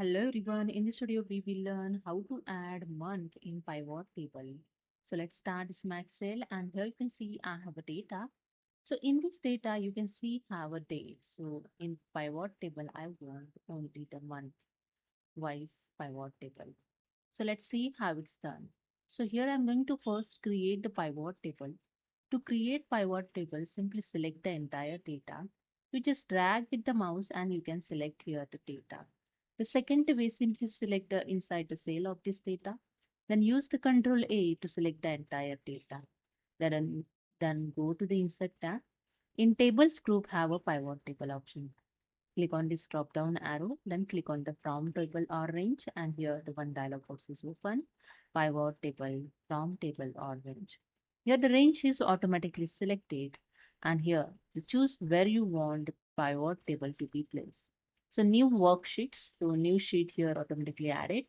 Hello everyone, in this video we will learn how to add month in pivot table. So let's start this Excel and here you can see I have a data. So in this data you can see have a date. So in pivot table I want only the month wise pivot table. So let's see how it's done. So here I'm going to first create the pivot table. To create pivot table, simply select the entire data. You just drag with the mouse and you can select here the data. The second way, simply select the inside the cell of this data. Then use the Control A to select the entire data. Then go to the Insert tab. In Tables group, have a pivot table option. Click on this drop down arrow, then click on the from table or range, and here the one dialog box is open. Pivot table, from table or range. Here the range is automatically selected, and here you choose where you want the pivot table to be placed. So new worksheets, so new sheet here automatically added.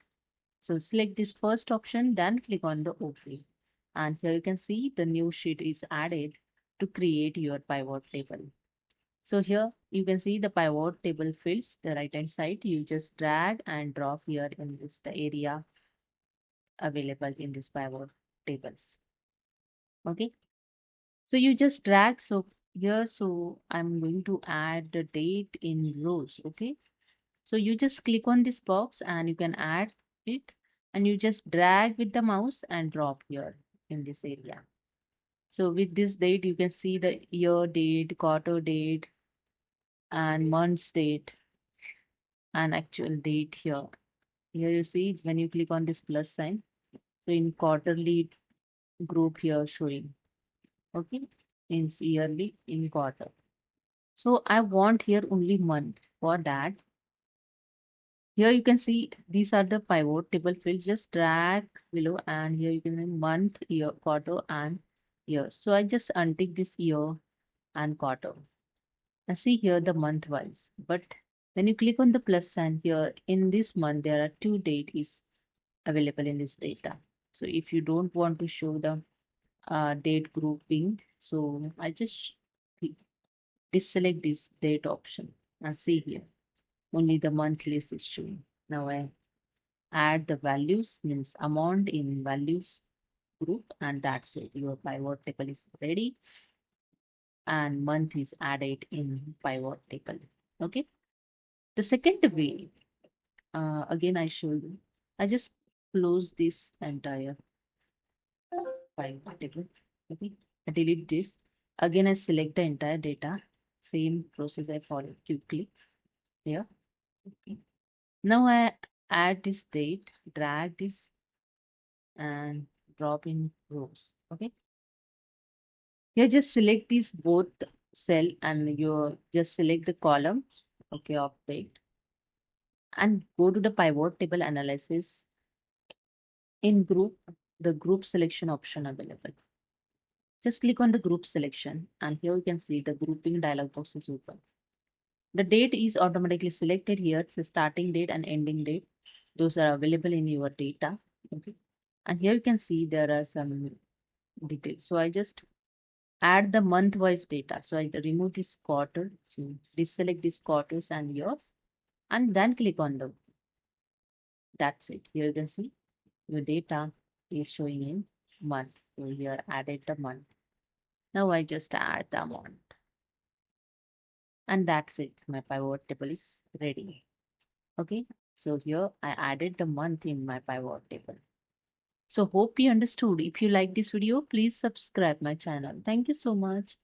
So select this first option, then click on the OK. And here you can see the new sheet is added to create your pivot table. So here you can see the pivot table fields, the right hand side. You just drag and drop here in this the area available in this pivot tables. Okay. So you just drag. So here, so I'm going to add the date in rows. Okay. So you just click on this box and you can add it and you just drag with the mouse and drop here in this area. So with this date, you can see the year date, quarter date, and month's date and actual date here. Here you see when you click on this plus sign. So in quarterly group here showing. Okay. In yearly in quarter. So I want here only month. For that, here you can see these are the pivot table fields. Just drag below and here you can see month, year, quarter and year. So I just untick this year and quarter. I see here the month wise. But when you click on the plus sign here in this month, there are two dates available in this data. So if you don't want to show the date grouping, so I just deselect this date option and see here only the month list is showing. Now I add the values means amount in values group and that's it. Your pivot table is ready and month is added in pivot table. Okay. The second way, again I show you. I just close this entire pivot table. Okay. I delete this. Again, I select the entire data. Same process I follow quickly here. Okay. Now I add this date, drag this and drop in rows. Okay. Here just select these both cell and you just select the column. Okay, of date and go to the pivot table analysis in group, the group selection option available. Just click on the group selection and here you can see the grouping dialog box is open. The date is automatically selected here. It's a starting date and ending date. Those are available in your data. Okay. And here you can see there are some details. So I just add the month wise data. So I remove this quarter. So deselect these quarters and years and then click on the, that's it. Here you can see your data is showing in month. So here added the month. Now I just add the amount. And that's it. My pivot table is ready. Okay. So here I added the month in my pivot table. So hope you understood. If you like this video, please subscribe my channel. Thank you so much.